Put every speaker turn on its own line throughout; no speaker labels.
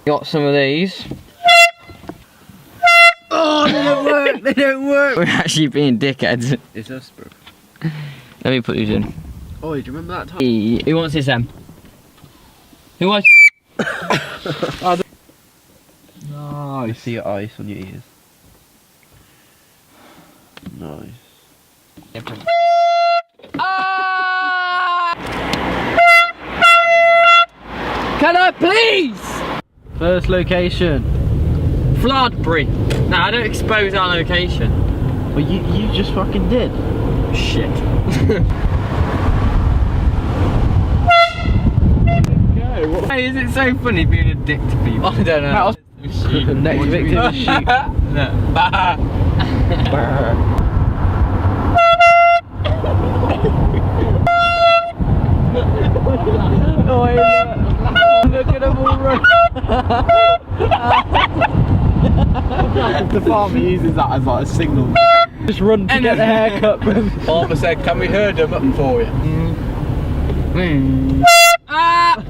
Got some of these. Oh, they don't work, they don't work. We're actually being dickheads.
It's us, bro.
Let me put these in.
Oh, do you remember that time?
Who wants this, Em? Who wants?
Oh, you see your ice on your ears. Nice.
Can I please?
First location.
Floodbury. Nah, I don't expose our location.
Well, you just fucking did.
Shit. Hey, is it so funny being a dick to people? I don't know.
Next victim is sheep.
No.
Oh, look at them all run. The farmer uses that as like a signal. Just run to get the haircut. Farmer said, "Can we herd them up for you?"
Ah!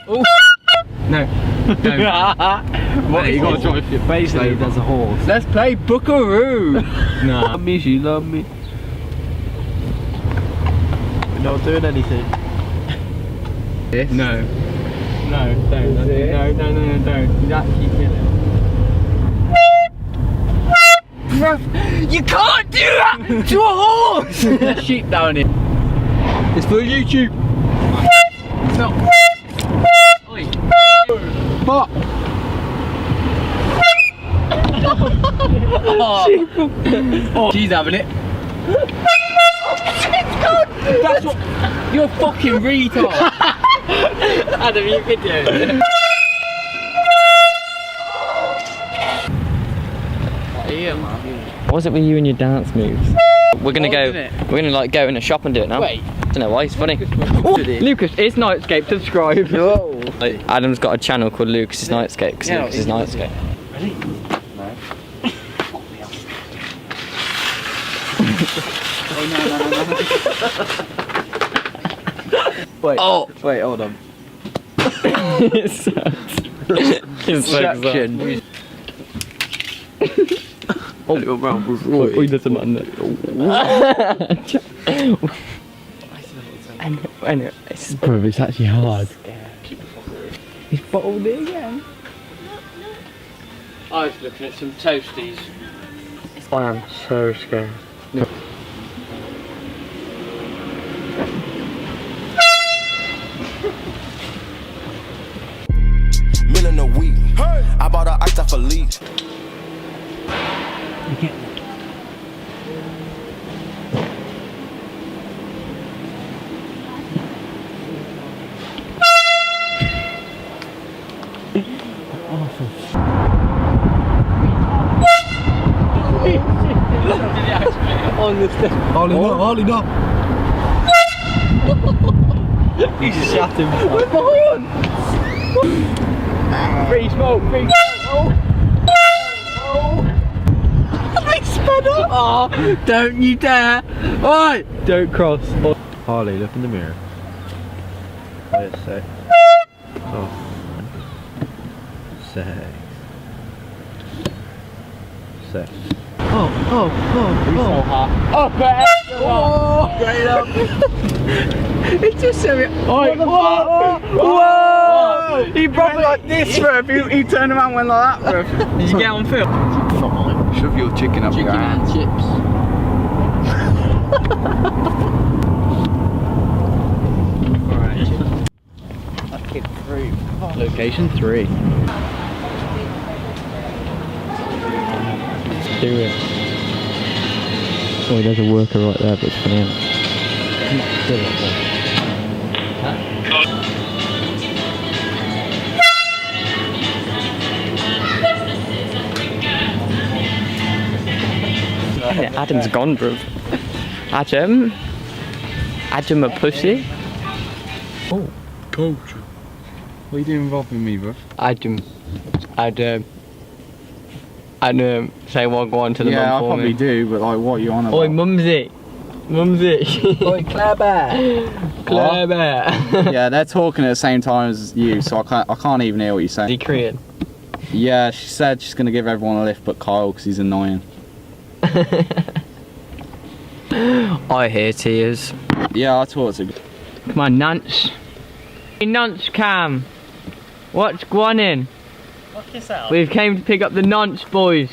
Oh. No.
What? You gotta drop your face though. There's a horse.
Let's play Buckaroo. No.
Love me, she love me. We're not doing anything.
This? No. No, don't. No, don't. You actually kill it. You can't do that to a horse! There's sheep down here. It's for YouTube. Stop. Oi.
Fuck!
Oh, she's having it. That's what. You're a fucking retard. Adam, you videoing it? What was it with you and your dance moves? We're gonna like go in a shop and do it now. Wait. I don't know why, it's funny. Lucas, it's Nightscape, subscribe. No. Adam's got a channel called Lucas's Nightscape because Lucas is Nightscape.
Ready? No. Wait. Oh. Wait, hold on.
It's
Section.
Oh, little round was right. Oh, he doesn't mind I know. Bro, it's actually hard. He's bottled it again. I was looking at some toasties. I am so scared. No.
Million a week. Hey. I bought a ice off a leak.
You get on the step.
Holly, no.
He just shot him. With my horn. Free smoke, free smoke. Oh. They sped up. Oh, don't you dare. Oi. Don't cross.
Harley, look in the mirror. Oh, yes, sex. Oh. Sex. Sex. Oh.
Oh, better. Oh, straight up. It's just so. Oi. Whoa. He probably like this, bro. He turned around and went like that, bro. Did you get on film?
Shove your chicken up your ass.
Chicken and chips. Alright, chips. Fucking 3.
Location 3.
Do it. Oh, there's a worker right there, but it's funny. Do it, Adam's gone, bro. Adam a pussy. Oh,
Culture. What are you doing robbing me, bro?
Adam, say one go on to the
Yeah,
mum
I
for
probably
me.
do, but like, what are you on about?
Oi, mumsy. Mumsy.
Oi, Clever.
Clever.
Yeah, they're talking at the same time as you, so I can't even hear what you're saying.
Is he Korean?
Yeah, she said she's gonna give everyone a lift but Kyle because he's annoying.
I hear tears.
Yeah, I talked to.
Come on, Nance. Hey, Nance Cam. What's going in?
Fuck yourself.
We've came to pick up the Nance boys.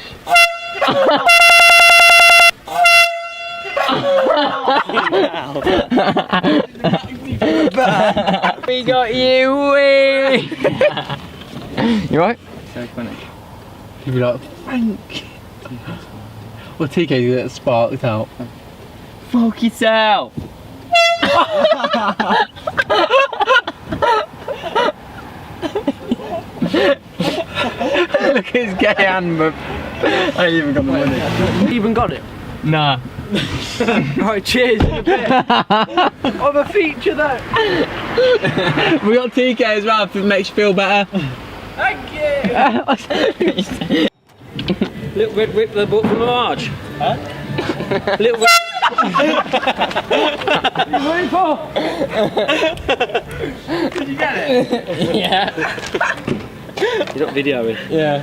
We got you, wee! You right?
So funny.
You'd be like, thank you. Well, TK's gonna spark it out.
Fuck yourself!
Look at his gay hand, but I ain't even got the money.
You even got it?
Nah.
Right, cheers in a bit. Of a feature though.
We got TK as well if it makes you feel better.
Thank you. Little red whip the book from the march. Huh? Little red. Did you get it?
Yeah.
You're not videoing.
Yeah.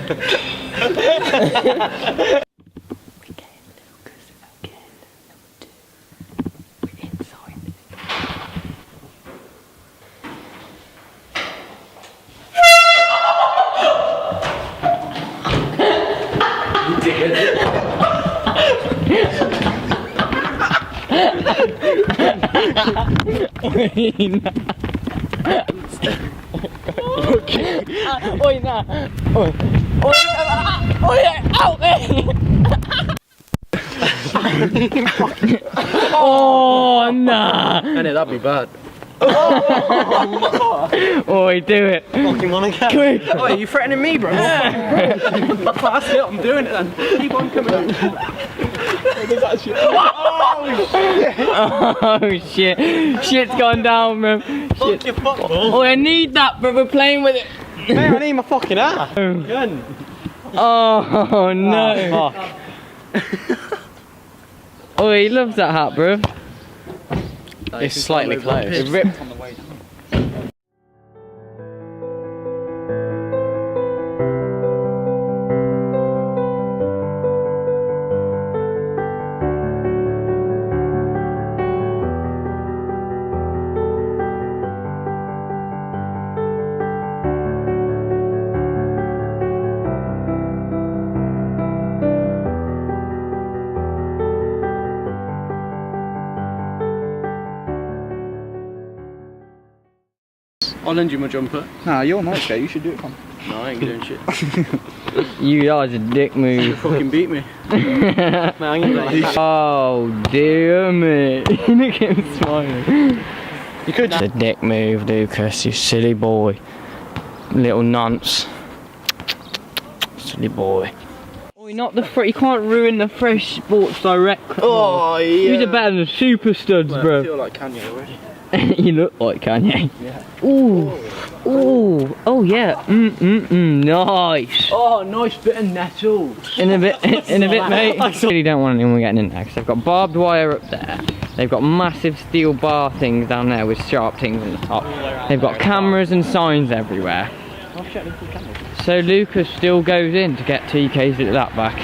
Oi, nah. Oi. Oi, ow, oh, nah.
And that'd be bad.
Oi, do it.
Fucking wanna go?
Quick.
Oi, you threatening me, bro? That's it, I'm doing it then. Keep on coming.
Oh shit. Shit's gone down, bro.
Fuck your fuck, bro.
Oh, I need that, bro. We're playing with it.
Mate, I need my fucking ass. Gun.
Oh no.
Fuck.
Oh, he loves that hat, bro.
It's slightly close.
It ripped.
On the way down.
I'll lend you my jumper.
Nah, you're a nice guy, you should do it, Con.
No, I ain't doing shit.
You guys a dick
You
move.
fucking beat me. Mate, I'm gonna be like,
Oh dear me. Look at him smiling.
you could.
The dick move, Lucas, you silly boy. Little nonce. Silly boy. Oh, not the you can't ruin the fresh Sports Direct.
Oh, yeah.
These are better than Super Studs,
I
bro.
feel like Kanye already.
You look like Kanye.
Yeah.
Ooh. Ooh. Oh yeah. Nice.
Oh, nice bit of nettles.
In a bit, mate. I really don't want anyone getting in there because they've got barbed wire up there. They've got massive steel bar things down there with sharp things on the top. They've got cameras and signs everywhere. So Lucas still goes in to get TK's at that back.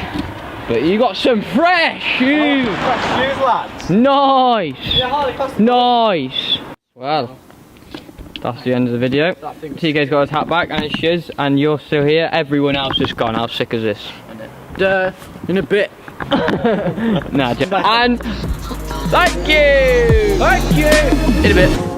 But you got some fresh shoes.
Fresh shoes, lads.
Nice. Nice. Well, that's the end of the video. TK's got his hat back and his shoes, and you're still here. Everyone else is gone. How sick is this?
In a bit.
Nah, and thank you. In a bit.